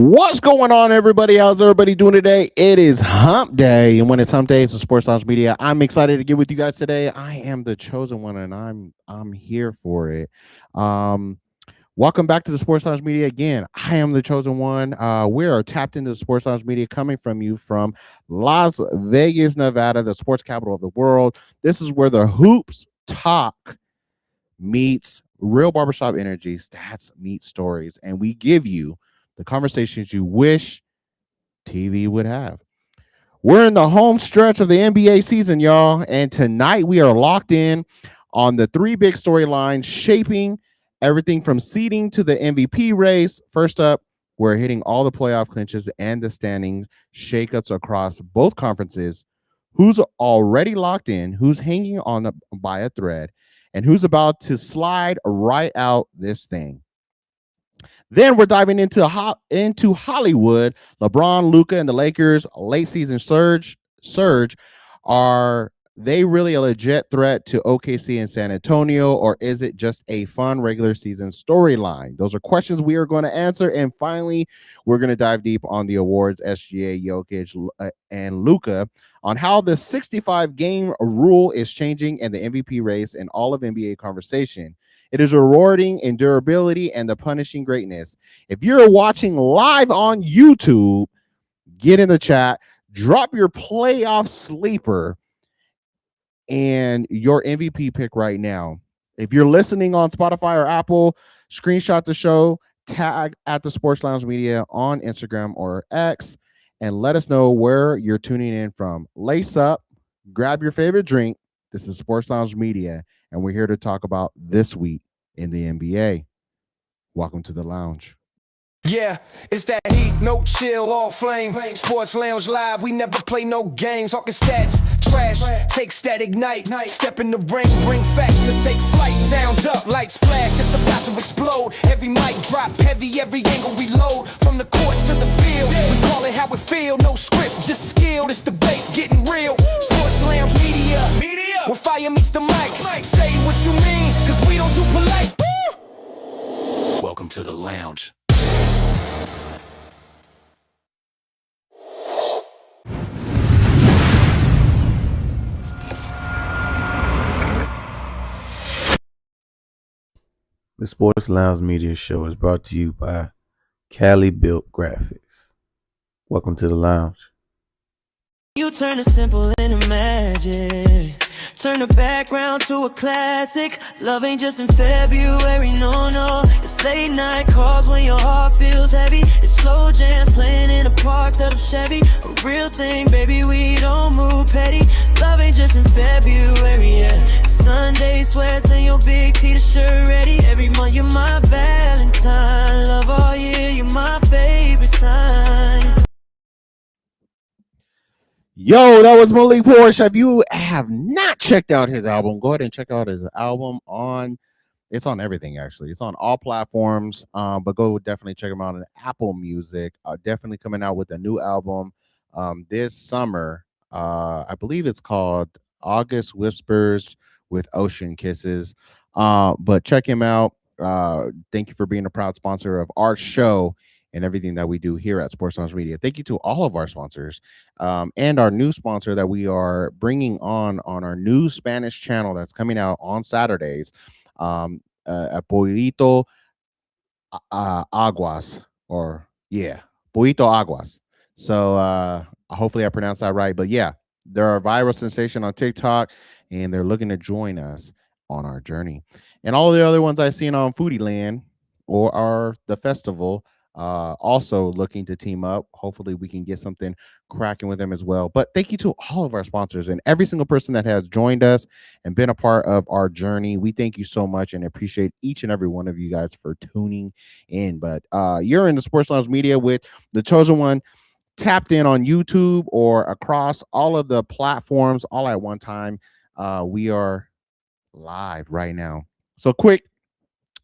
What's going on, everybody? How's everybody doing today? It is Hump Day, and when it's Hump Day, it's a Sports Lounge Media. I'm excited to get with you guys today. I am the chosen one, and I'm here for it. Um, Welcome back to the Sports Lounge Media again. I am the chosen one. We are tapped into the Sports Lounge Media, coming from you from Las Vegas, Nevada, the sports capital of the world. This is where the hoops talk meets real barbershop energy, stats meet stories, and we give you the conversations you wish TV would have. We're in the home stretch of the NBA season, y'all, and tonight we are locked in on the three big storylines shaping everything from seeding to the MVP race. First up, we're hitting all the playoff clinches and the standing shakeups across both conferences. Who's already locked in, who's hanging on by a thread, and who's about to slide right out this thing. Then we're diving into Hollywood. LeBron, Luka, and the Lakers' late season surge. Are they really a legit threat to OKC and San Antonio, or is it just a fun regular season storyline? Those are questions we are going to answer. And finally, we're going to dive deep on the awards, SGA, Jokić, and Luka, on how the 65 game rule is changing and the MVP race and all of NBA conversation. It is rewarding in durability and the punishing greatness. If you're watching live on YouTube, get in the chat, drop your playoff sleeper and your MVP pick right now. If you're listening on Spotify or Apple, screenshot the show, tag at the Sports Lounge Media on Instagram or X, and let us know where you're tuning in from. Lace up, grab your favorite drink. This is Sports Lounge Media, and we're here to talk about this week in the NBA. Welcome to the lounge. Yeah, it's that heat, no chill, all flame. Sports Lounge Live, we never play no games. Talking stats, trash, take stat, ignite. Step in the ring, bring facts to take flight. Sound up, lights flash, it's about to explode. Every mic drop, heavy, every angle we load. From the court to the field, we call it how it feel. No script, just skill, this debate getting real. Sports Lounge Media, where fire meets the mic. Say what you mean, cause we don't do polite. Welcome to the lounge. The Sports Lounge Media Show is brought to you by Cali Built Graphics. Welcome to the lounge. You turn the simple into magic. Turn the background to a classic. Love ain't just in February, no. It's late night calls when your heart feels heavy. It's slow jams playing in a parked up Chevy. A real thing, baby, we don't move petty. Love ain't just in February, yeah. Sunday sweats and your big t-shirt ready. Every month you're my Valentine. Love all year, you're my favorite sign. Yo, that was Malik Porsche. If you have not checked out his album, go ahead and check out his album it's on everything, actually. It's on all platforms, but go definitely check him out on Apple Music. Definitely coming out with a new album this summer. I believe it's called August Whispers with Ocean Kisses. But check him out. Thank you for being a proud sponsor of our show and everything that we do here at Sports Lounge Media. Thank you to all of our sponsors and our new sponsor that we are bringing on our new Spanish channel that's coming out on Saturdays, Pollito Aguas, Pollito Aguas. So hopefully I pronounced that right. But yeah, they're a viral sensation on TikTok, and they're looking to join us on our journey. And all the other ones I've seen on Foodie Land or the festival, also looking to team up. Hopefully we can get something cracking with them as well. But thank you to all of our sponsors and every single person that has joined us and been a part of our journey. We thank you so much and appreciate each and every one of you guys for tuning in. But you're in the Sports Lounge Media with the chosen one, tapped in on YouTube or across all of the platforms all at one time. We are live right now.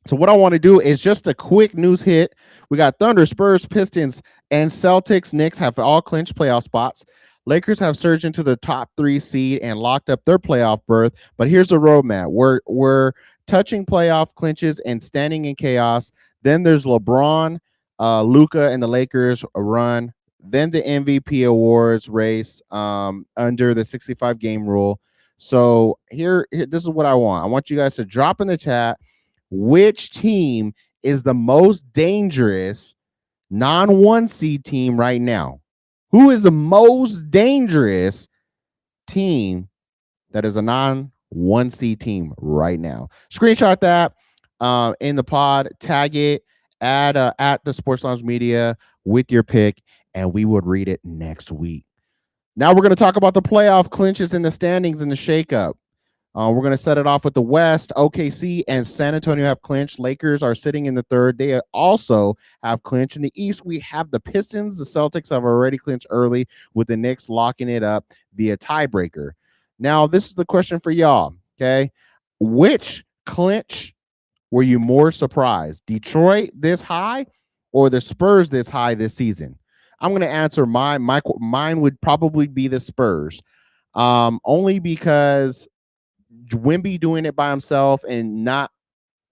So what I want to do is just a quick news hit. We got Thunder, Spurs, Pistons, and Celtics. Knicks have all clinched playoff spots. Lakers have surged into the top 3 seed and locked up their playoff berth. But here's the roadmap. We're touching playoff clinches and standing in chaos. Then there's LeBron, Luka and the Lakers run, then the MVP awards race under the 65 game rule. So here, this is what I want. I want you guys to drop in the chat which team is the most dangerous non-1 seed team right now. Who is the most dangerous team that is a non-1 seed team right now? Screenshot that in the pod, tag it, add at the Sports Lounge Media with your pick, and we would read it next week. Now we're going to talk about the playoff clinches and the standings and the shakeup. We're going to set it off with the West. OKC and San Antonio have clinched. Lakers are sitting in the third. They also have clinched. In the East, we have the Pistons. The Celtics have already clinched early, with the Knicks locking it up via tiebreaker. Now, this is the question for y'all, okay? Which clinch were you more surprised? Detroit this high or the Spurs this high this season? I'm going to answer mine would probably be the Spurs. Only because Wemby doing it by himself and not,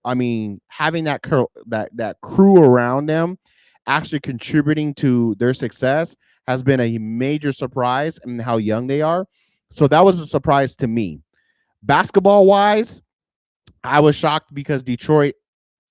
having that crew around them actually contributing to their success has been a major surprise in how young they are. So that was a surprise to me. Basketball wise, I was shocked because Detroit,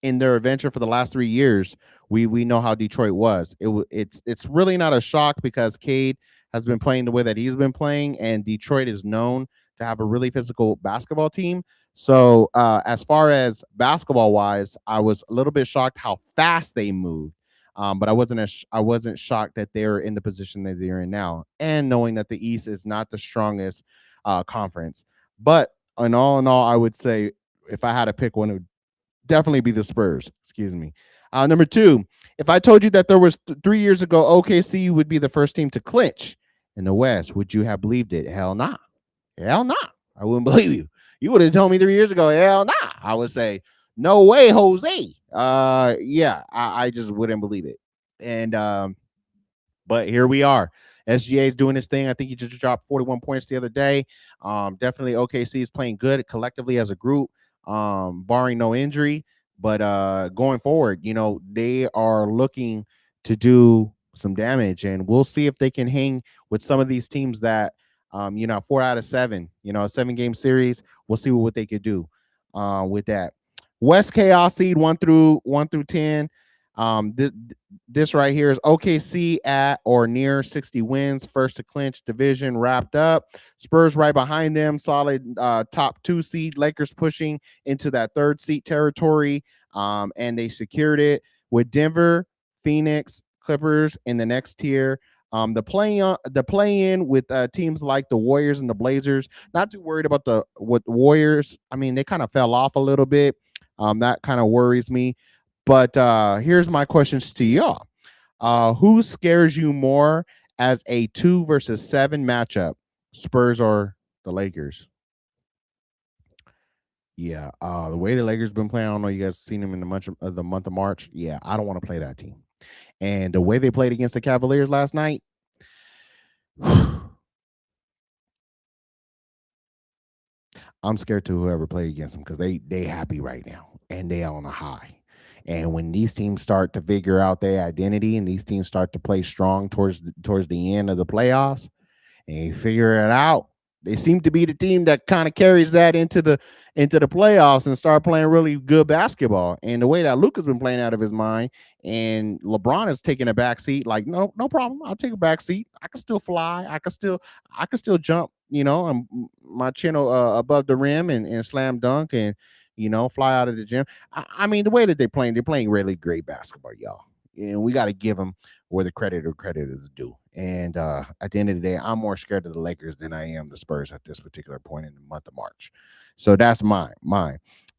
in their adventure for the last 3 years, we know how Detroit was. It's really not a shock because Cade has been playing the way that he's been playing, and Detroit is known to have a really physical basketball team. So as far as basketball wise, I was a little bit shocked how fast they moved. But I wasn't shocked that they're in the position that they're in now, and knowing that the East is not the strongest conference. But in all, I would say if I had to pick one, it would definitely be the Spurs. Excuse me. Number two, if I told you that there was 3 years ago OKC would be the first team to clinch in the West, would you have believed it? Hell nah. Hell nah. I wouldn't believe you. You would have told me 3 years ago, hell nah. I would say, no way, Jose. Yeah, I just wouldn't believe it. And but here we are. SGA is doing his thing. I think he just dropped 41 points the other day. Definitely OKC is playing good collectively as a group, barring no injury. But going forward, they are looking to do some damage, and we'll see if they can hang with some of these teams that 4 out of 7, a 7-game series. We'll see what they could do with that. West Chaos seed 1 through 10. This right here is OKC at or near 60 wins, first to clinch division wrapped up. Spurs right behind them, solid top 2 seed. Lakers pushing into that 3rd seed territory, and they secured it with Denver, Phoenix, Clippers in the next tier. The play-in with teams like the Warriors and the Blazers. Not too worried about the Warriors. They kind of fell off a little bit. That kind of worries me. But here's my questions to y'all. Who scares you more as a 2 versus 7 matchup? Spurs or the Lakers? Yeah, the way the Lakers been playing, I don't know you guys seen them in the month of March. Yeah, I don't want to play that team. And the way they played against the Cavaliers last night, I'm scared to whoever played against them because they happy right now and they on a high. And when these teams start to figure out their identity and these teams start to play strong towards the end of the playoffs and you figure it out, they seem to be the team that kind of carries that into the playoffs and start playing really good basketball. And the way that Luka's been playing out of his mind, and LeBron is taking a back seat, like no problem, I'll take a back seat. I can still fly. I can still jump. My chin above the rim and slam dunk and fly out of the gym. The way that they're playing really great basketball, y'all. And we got to give them where the credit is due. And at the end of the day, I'm more scared of the Lakers than I am the Spurs at this particular point in the month of March. So that's mine.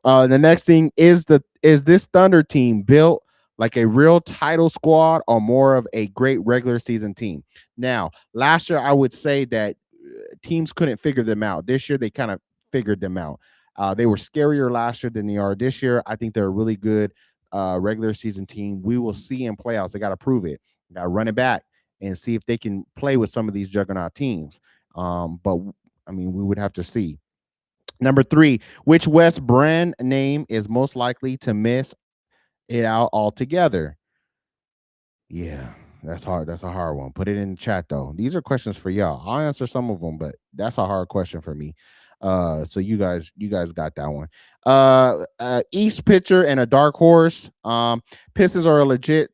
The next thing is this Thunder team built like a real title squad or more of a great regular season team? Now, last year I would say that teams couldn't figure them out. This year they kind of figured them out. They were scarier last year than they are this year. I think they're a really good regular season team. We will see in playoffs. They got to prove it. Got to run it back and see if they can play with some of these juggernaut teams. But we would have to see. Number 3, which West brand name is most likely to miss it out altogether? Yeah, that's hard. That's a hard one. Put it in the chat though. These are questions for y'all. I'll answer some of them, but that's a hard question for me. So you guys got that one. East pitcher and a dark horse. Pistons are a legit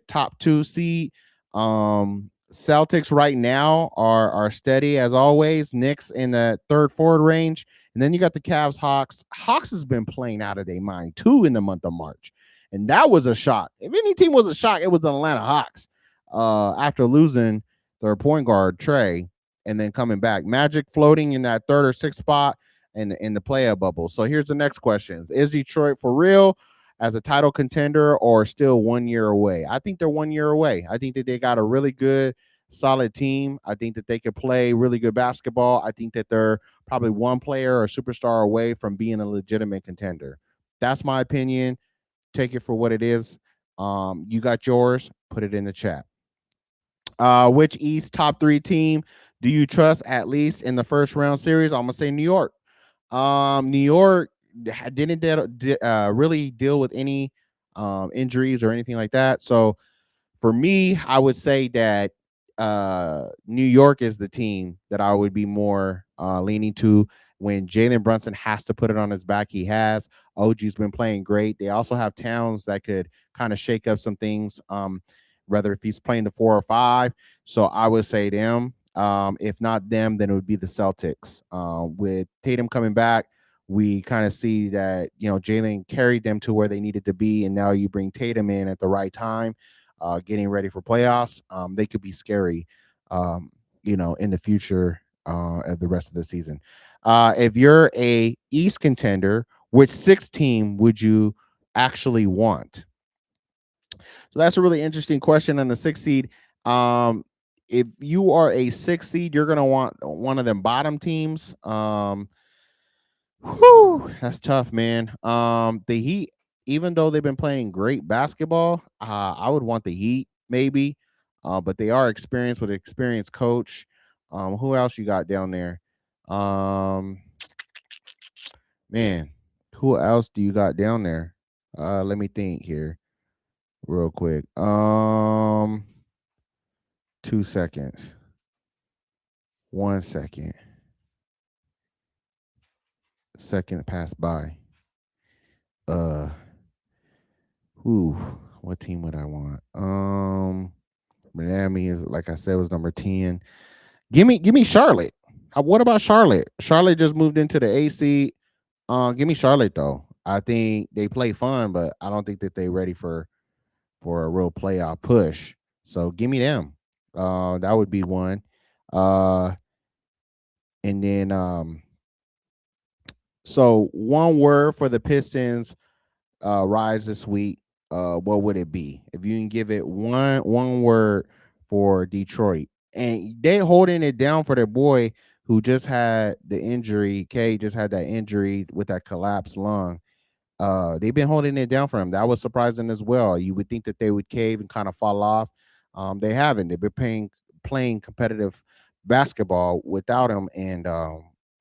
top 2 seed. Celtics right now are steady as always. Knicks in the third forward range, and then you got the Cavs, Hawks. Hawks has been playing out of their mind too in the month of March. And that was a shock. If any team was a shock, it was the Atlanta Hawks. After losing their point guard Trey, and then coming back, Magic floating in that third or sixth spot in the playoff bubble. So here's the next questions: is Detroit for real as a title contender, or still 1 year away? I think they're 1 year away. I think that they got a really good, solid team. I think that they could play really good basketball. I think that they're probably one player or superstar away from being a legitimate contender. That's my opinion. Take it for what it is. You got yours. Put it in the chat. Which East top 3 team do you trust at least in the first round series? I'm gonna say New York. New York didn't really deal with any injuries or anything like that. So for me, I would say that New York is the team that I would be more leaning to when Jalen Brunson has to put it on his back. He has. OG's been playing great. They also have Towns that could kind of shake up some things, whether if he's playing the 4 or 5. So I would say them. If not them, then it would be the Celtics. With Tatum coming back, we kind of see that Jalen carried them to where they needed to be, and now you bring Tatum in at the right time, getting ready for playoffs. They could be scary, in the future of the rest of the season. If you're a East contender, which 6 team would you actually want? So that's a really interesting question on the 6 seed. If you are a 6 seed, you're gonna want one of them bottom teams. That's tough, man. The Heat, even though they've been playing great basketball, I would want the Heat maybe. But they are experienced with an experienced coach. Who else you got down there? Man, who else do you got down there? Let me think here real quick. 2 seconds. 1 second. Second passed by. What team would I want? Miami is, like I said, was number 10. Give me Charlotte. What about Charlotte? Charlotte just moved into the AC. Give me Charlotte though. I think they play fun, but I don't think that they're ready for a real playoff push. So give me them. That would be one. And then so one word for the Pistons rise this week. What would it be? If you can give it one word for Detroit. And they holding it down for their boy who just had the injury. K just had that injury with that collapsed lung. They've been holding it down for him. That was surprising as well. You would think that they would cave and kind of fall off. They haven't. They've been playing competitive basketball without him, and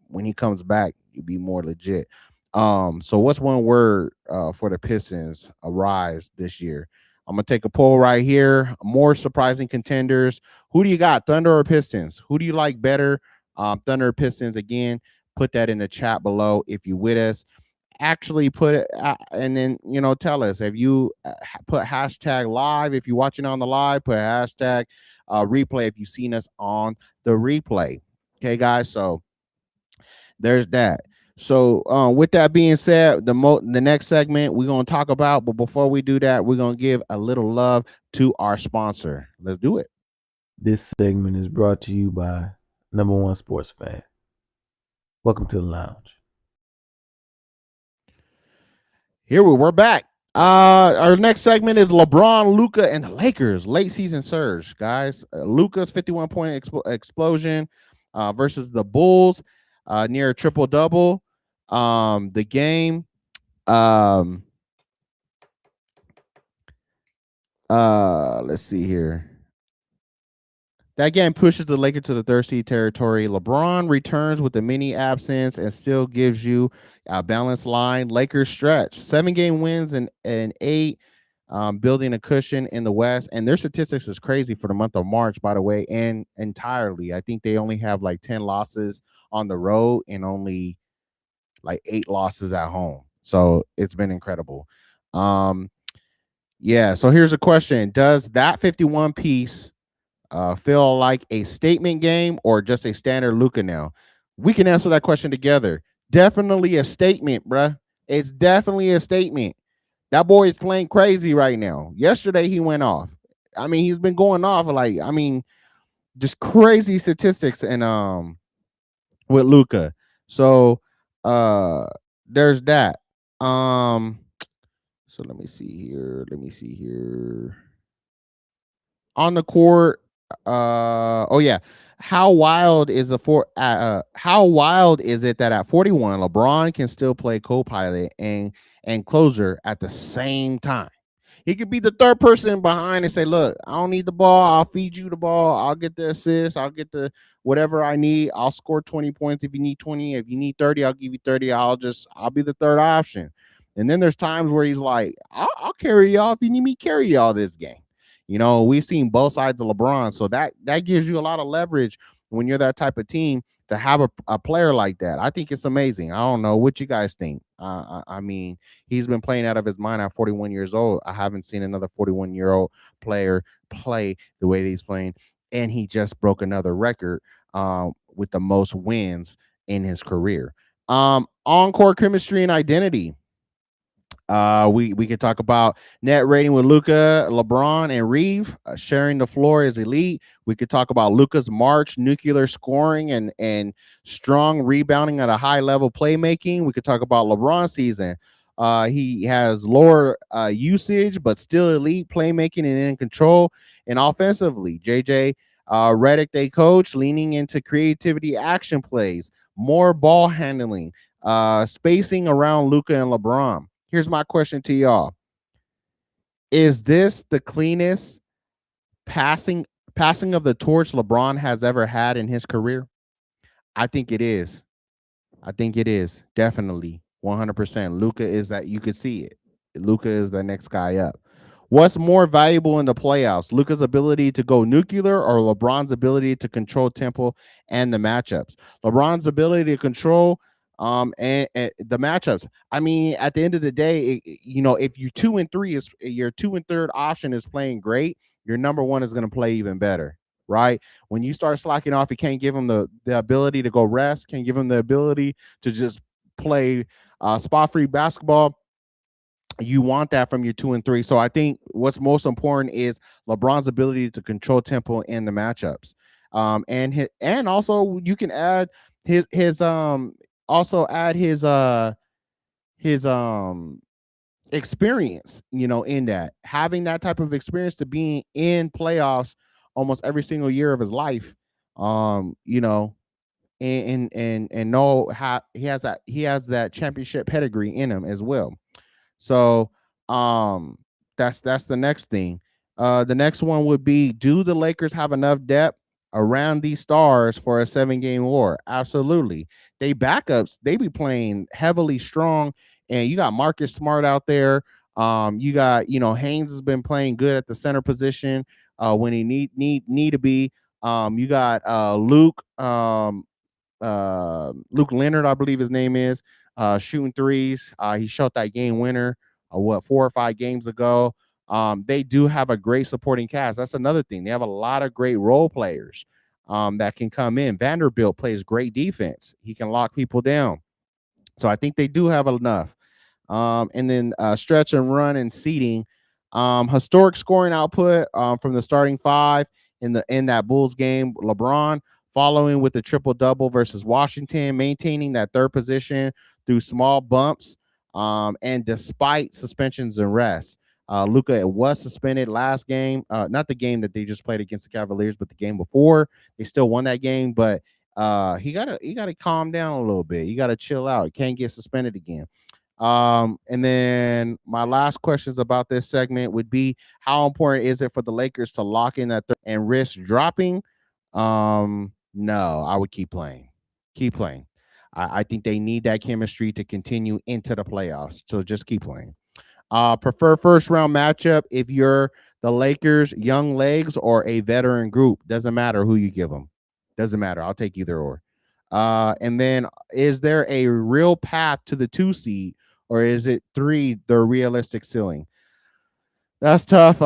when he comes back, he'll be more legit. So what's one word for the Pistons arise this year? I'm gonna take a poll right here. More surprising contenders. Who do you got? Thunder or Pistons? Who do you like better? Thunder or Pistons? Again, put that in the chat below if you with us. Actually put it and then tell us. Have you put hashtag live if you're watching on the live? Put hashtag replay if you've seen us on the replay. Okay, guys. So there's that. So with that being said, the next segment we're going to talk about, but before we do that, we're going to give a little love to our sponsor. Let's do it. This segment is brought to you by Number One Sports Fan. Welcome to the lounge. Here we're back. Our next segment is LeBron, Luka, and the Lakers late season surge, guys. Luka's 51-point explosion versus the Bulls near a triple double. The game. Let's see here. That game pushes the Lakers to the third seed territory. LeBron returns with a mini absence and still gives you a balanced line. Lakers stretch 7-game wins and 8 building a cushion in the West. And their statistics is crazy for the month of March, by the way, and entirely. I think they only have like 10 losses on the road and only like 8 losses at home. So it's been incredible. Yeah. So here's a question: does that 51 piece feel like a statement game or just a standard Luka now? We can answer that question together. Definitely a statement, bruh. It's definitely a statement. That boy is playing crazy right now. Yesterday he went off. I mean, he's been going off like, I mean, just crazy statistics and with Luka. So uh there's that. Um so let me see here. Let me see here. On the court, oh yeah. How wild is it that at 41 LeBron can still play co-pilot and closer at the same time? He could be the third person behind and say, "Look, I don't need the ball. I'll feed you the ball. I'll get the assist. I'll get the whatever I need. I'll score 20 points if you need 20. If you need 30, I'll give you 30. I'll be the third option." And then there's times where he's like, "I'll carry y'all if you need me carry y'all this game." You know, we've seen both sides of LeBron, so that gives you a lot of leverage when you're that type of team to have a player like that. I think it's amazing. I don't know what you guys think. I mean, he's been playing out of his mind at 41 years old. I haven't seen another 41-year-old player play the way that he's playing, and he just broke another record with the most wins in his career. On-court chemistry and identity. We could talk about net rating with Luka, LeBron, and Reeve. Sharing the floor is elite. We could talk about Luka's March, nuclear scoring, and strong rebounding at a high level playmaking. We could talk about LeBron's season. He has lower usage, but still elite playmaking and in control. And offensively, JJ Redick, they coach, leaning into creativity, action plays, more ball handling, spacing around Luka and LeBron. Here's my question to y'all. Is this the cleanest passing of the torch LeBron has ever had in his career? I think it is. I think it is. Definitely. 100%. Luka is that. You could see it. Luka is the next guy up. What's more valuable in the playoffs? Luka's ability to go nuclear or LeBron's ability to control tempo and the matchups? LeBron's ability to control and the matchups. I mean, at the end of the day, you know, if you 2 and 3 is your 2 and 3rd option is playing great, your number one is going to play even better, right? When you start slacking off, you can't give him the ability to go rest, can't give him the ability to just play spot free basketball. You want that from your 2 and 3. So I think what's most important is LeBron's ability to control tempo in the matchups. And also you can add his also add his experience, you know, in that, having that type of experience to being in playoffs almost every single year of his life. You know, and know how he has that championship pedigree in him as well. So that's the next thing. The next one would be, do the Lakers have enough depth around these stars for a 7-game war? Absolutely. They backups, they be playing heavily strong, and you got Marcus Smart out there. You got, you know, Haynes has been playing good at the center position when he need to be. You got Luke Leonard, I believe his name is, shooting threes. He shot that game winner, 4 or 5 games ago. They do have a great supporting cast. That's another thing. They have a lot of great role players that can come in. Vanderbilt plays great defense. He can lock people down. So I think they do have enough. And then stretch and run and seating. Historic scoring output from the starting 5 in that Bulls game. LeBron following with the triple double versus Washington, maintaining that 3rd position through small bumps and despite suspensions and rests. Luka was suspended last game, not the game that they just played against the Cavaliers, but the game before. They still won that game, but he gotta calm down a little bit. You gotta chill out. You can't get suspended again. And then my last questions about this segment would be, how important is it for the Lakers to lock in that and risk dropping? No, I would keep playing. Keep playing. I think they need that chemistry to continue into the playoffs. So just keep playing. Prefer first round matchup if you're the Lakers, young legs, or a veteran group. Doesn't matter who you give them. Doesn't matter. I'll take either or. And then, is there a real path to the 2 seed, or is it 3 the realistic ceiling? That's tough.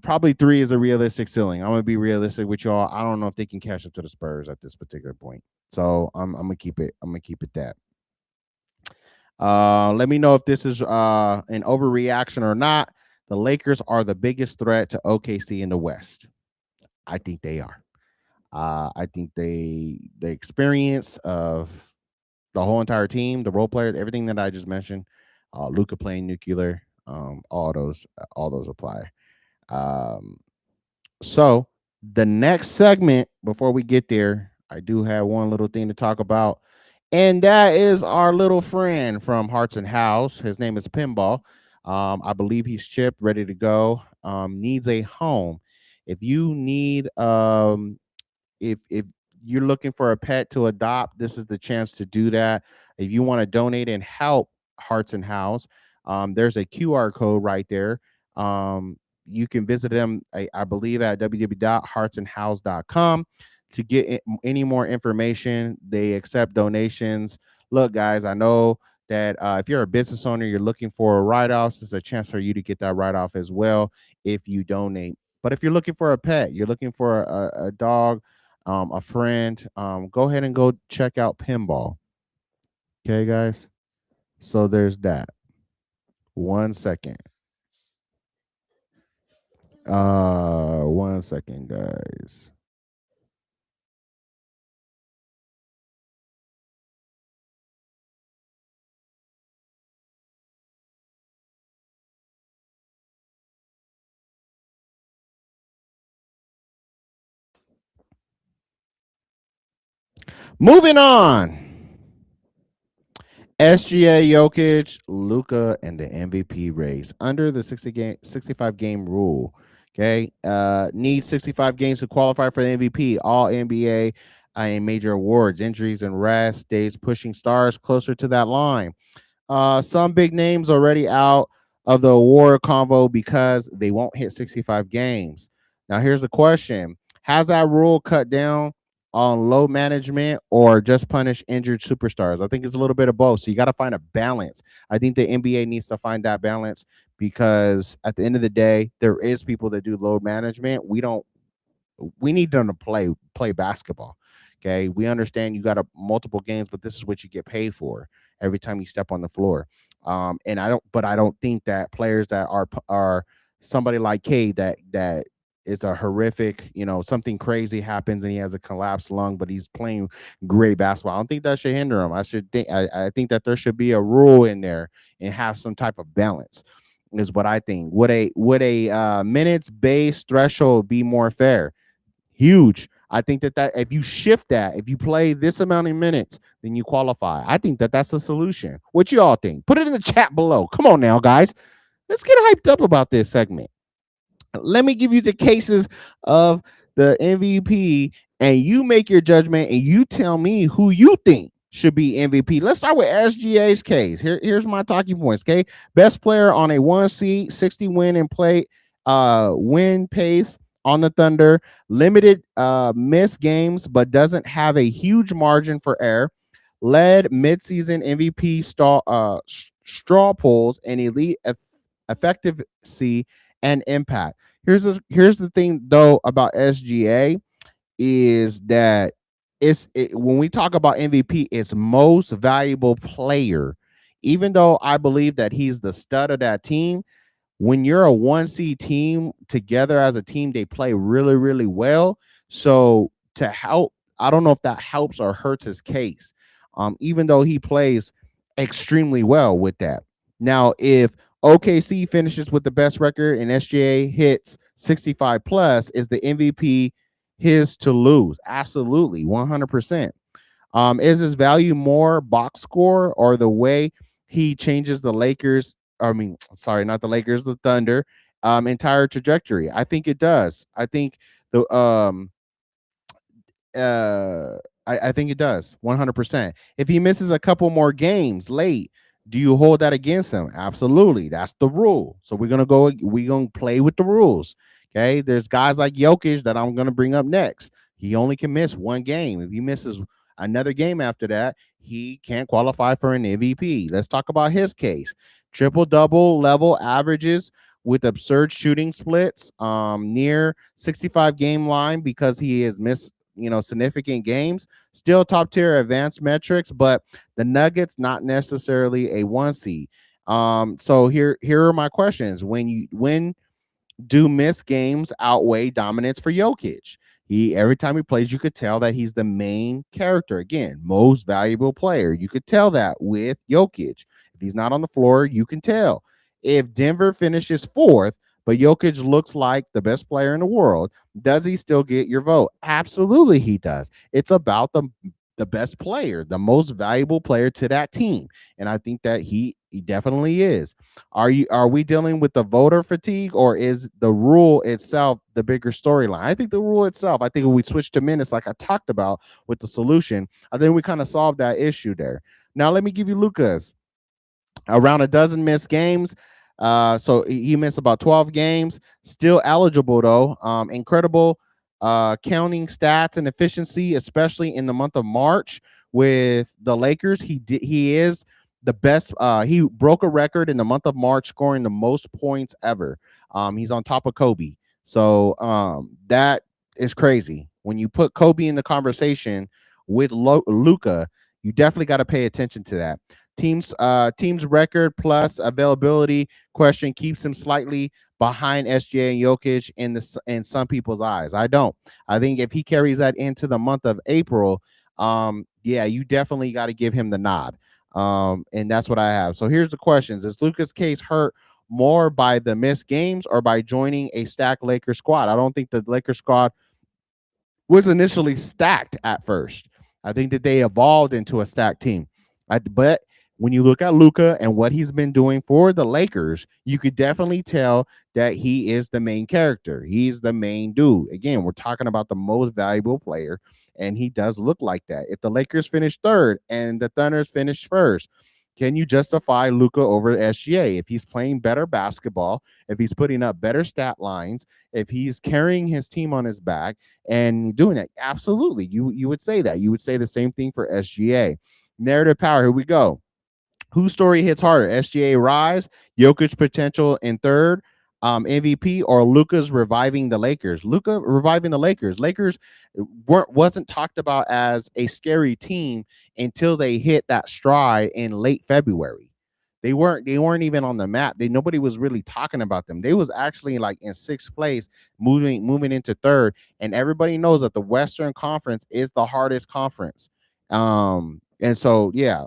Probably 3 is a realistic ceiling. I'm gonna be realistic with y'all. I don't know if they can catch up to the Spurs at this particular point. So I'm gonna keep it. I'm gonna keep it that. Let me know if this is an overreaction or not. The Lakers are the biggest threat to OKC in the West. I think they are. I think the experience of the whole entire team, the role players, everything that I just mentioned, Luka playing nuclear, all those apply. Um, so the next segment, before we get there, I do have one little thing to talk about, and that is our little friend from Hearts and House. His name is Pinball. I believe he's chipped, ready to go. Needs a home. If you need if you're looking for a pet to adopt, this is the chance to do that. If you want to donate and help Hearts and House, there's a QR code right there. You can visit them, I believe, at www.heartsandhouse.com to get any more information. They accept donations. Look, guys, I know that if you're a business owner, you're looking for a write-offs, it's a chance for you to get that write-off as well if you donate. But if you're looking for a pet, you're looking for a dog, a friend, go ahead and go check out Pinball. Okay, guys. So there's that. 1 second. 1 second, guys. Moving on. SGA, Jokic, Luka, and the MVP race under the 65 game rule. Okay, need 65 games to qualify for the MVP. All NBA and major awards, injuries, and rest days pushing stars closer to that line. Some big names already out of the award convo because they won't hit 65 games. Now, here's the question: has that rule cut down on load management or just punish injured superstars? I think it's a little bit of both. So you got to find a balance. I think the NBA needs to find that balance because at the end of the day, there is people that do load management. We need them to play basketball. Okay, we understand you got multiple games, but this is what you get paid for every time you step on the floor. And I don't think that players that are somebody like K that is a horrific, something crazy happens and he has a collapsed lung, but he's playing great basketball. I don't think that should hinder him. I think that there should be a rule in there and have some type of balance. Is what I think. Would a minutes based threshold be more fair? Huge. I think that if you shift that, if you play this amount of minutes, then you qualify. I think that's a solution. What you all think? Put it in the chat below. Come on now, guys. Let's get hyped up about this segment. Let me give you the cases of the MVP, and you make your judgment, and you tell me who you think should be MVP. Let's start with SGA's case. Here's my talking points. Okay, best player on a 1 seed, 60 win and play, win pace on the Thunder, limited missed games, but doesn't have a huge margin for error. Led midseason MVP straw polls and elite effectiveness and impact. Here's the thing though about SGA is that when we talk about MVP, it's most valuable player. Even though I believe that he's the stud of that team, when you're a 1 seed team together as a team, they play really, really well. So to help, I don't know if that helps or hurts his case. Even though he plays extremely well with that. Now, if OKC finishes with the best record and SGA hits 65 plus, is the MVP his to lose? Absolutely, 100%. Is his value more box score or the way he changes the Lakers? Not the Lakers, the Thunder entire trajectory. I think it does. I think I think it does 100%. If he misses a couple more games late, Do you hold that against him? Absolutely. That's the rule. So we're gonna play with the rules. Okay. There's guys like Jokić that I'm gonna bring up next. He only can miss one game. If he misses another game after that, he can't qualify for an MVP. Let's talk about his case. Triple double level averages with absurd shooting splits, near 65 game line because he has missed, significant games. Still top tier advanced metrics, but the Nuggets not necessarily a 1 seed. So here are my questions. When do missed games outweigh dominance for Jokić? Every time he plays, you could tell that he's the main character. Again, most valuable player. You could tell that with Jokić. If he's not on the floor, you can tell. If Denver finishes fourth, but Jokić looks like the best player in the world, does he still get your vote? Absolutely, he does. It's about the best player, the most valuable player to that team, and I think that he definitely is. Are we dealing with the voter fatigue, or is the rule itself the bigger storyline? I think the rule itself. I think if we switch to minutes, like I talked about with the solution, I think we kind of solved that issue there. Now let me give you Luka's. Around a dozen missed games. So he missed about 12 games. Still eligible though. Incredible counting stats and efficiency, especially in the month of March with the Lakers. He is the best. He broke a record in the month of March, scoring the most points ever. He's on top of Kobe. So that is crazy. When you put Kobe in the conversation with Luka, you definitely got to pay attention to that. Team's record plus availability question keeps him slightly behind SGA and Jokić in some people's eyes. I don't. I think if he carries that into the month of April, yeah, you definitely got to give him the nod. And that's what I have. So here's the questions: is Luka's case hurt more by the missed games or by joining a stacked Lakers squad? I don't think the Lakers squad was initially stacked at first. I think that they evolved into a stacked team. But when you look at Luka and what he's been doing for the Lakers, you could definitely tell that he is the main character. He's the main dude. Again, we're talking about the most valuable player, and he does look like that. If the Lakers finish third and the Thunders finish first, can you justify Luka over SGA? If he's playing better basketball, if he's putting up better stat lines, if he's carrying his team on his back and doing that, absolutely, you would say that. You would say the same thing for SGA. Narrative power. Here we go. Whose story hits harder? SGA rise, Jokić potential in third, MVP, or Luka's reviving the Lakers? Luka reviving the Lakers. Lakers wasn't talked about as a scary team until they hit that stride in late February. They weren't even on the map. Nobody was really talking about them. They was actually like in sixth place, moving into third. And everybody knows that the Western Conference is the hardest conference. And so yeah.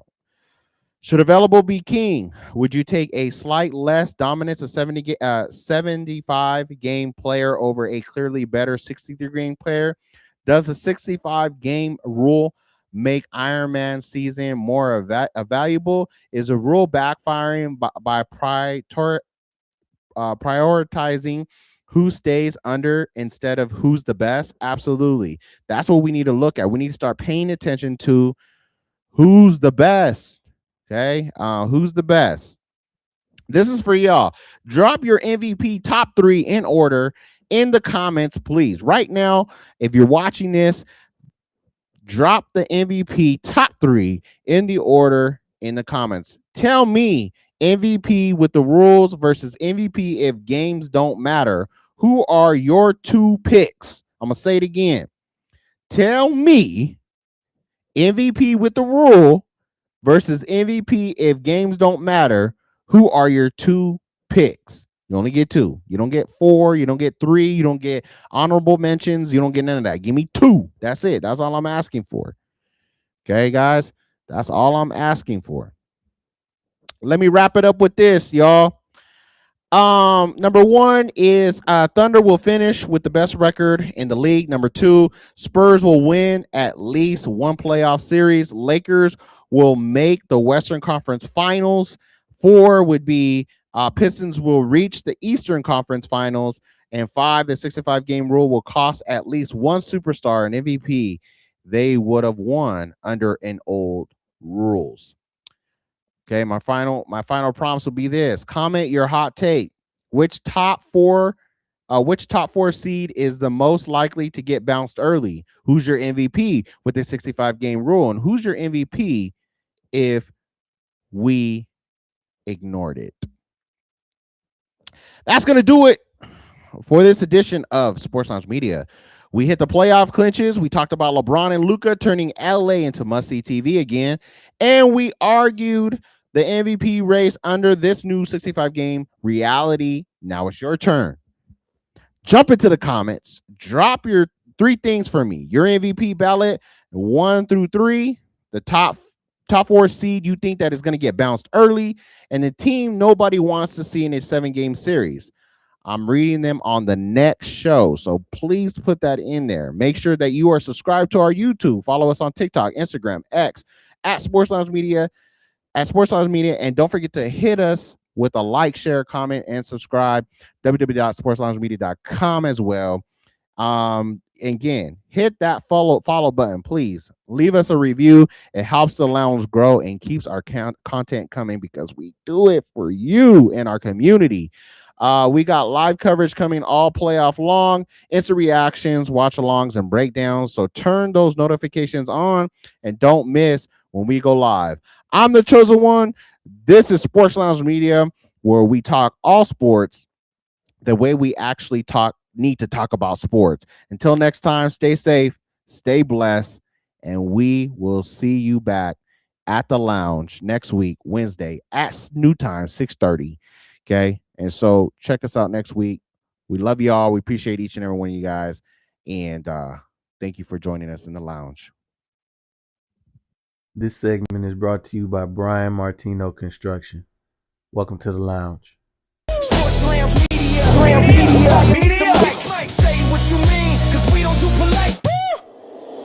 Should available be king? Would you take a slight less dominance of 75 game player over a clearly better 63 game player? Does the 65 game rule make Iron Man season more valuable? Is the rule backfiring by prioritizing who stays under instead of who's the best? Absolutely. That's what we need to look at. We need to start paying attention to who's the best. Okay, who's the best? This is for y'all. Drop your MVP top 3 in order in the comments, please. Right now, if you're watching this, drop the MVP top 3 in the order in the comments. Tell me MVP with the rules versus MVP if games don't matter. Who are your 2 picks? I'm going to say it again. Tell me MVP with the rule versus MVP if games don't matter. Who are your 2 picks? You only get 2. You don't get 4. You don't get 3. You don't get honorable mentions. You don't get none of that. Give me 2. That's it. That's all I'm asking for. Okay, guys? That's all I'm asking for. Let me wrap it up with this, y'all. Number 1 is Thunder will finish with the best record in the league. Number 2, Spurs will win at least 1 playoff series. Lakers will make the Western Conference Finals. 4 would be Pistons will reach the Eastern Conference Finals. And 5, the 65 game rule will cost at least 1 superstar an MVP they would have won under an old rules. Okay, my final prompts will be this. Comment your hot take. Which top four seed is the most likely to get bounced early? Who's your MVP with the 65 game rule? And who's your MVP if we ignored it? That's going to do it for this edition of Sports Lounge Media. We hit the playoff clinches. We talked about LeBron and Luka turning LA into must-see TV again. And we argued the MVP race under this new 65 game reality. Now it's your turn. Jump into the comments. Drop your 3 things for me. Your MVP ballot, 1 through 3, the top 4 seed you think that is going to get bounced early, and the team nobody wants to see in a 7-game series. I'm reading them on the next show, so please put that in there. Make sure that you are subscribed to our YouTube. Follow us on TikTok, Instagram, X, at Sports Lounge Media, and don't forget to hit us with a like, share, comment, and subscribe. www.sportsloungemedia.com as well. Again, hit that follow button, please. Leave us a review. It helps the lounge grow and keeps our content coming because we do it for you and our community. We got live coverage coming all playoff long, instant reactions, watch alongs, and breakdowns. So turn those notifications on and don't miss when we go live. I'm the chosen one. This is Sports Lounge Media, where we talk all sports the way we actually need to talk about sports. Until next time, stay safe, stay blessed, and we will see you back at the lounge next week, Wednesday at new time, 6:30. Okay. And so check us out next week. We love you all. We appreciate each and every one of you guys. And thank you for joining us in the lounge. This segment is brought to you by Brian Martino Construction. Welcome to the lounge. Sports Lounge Media. Say what you mean, 'cause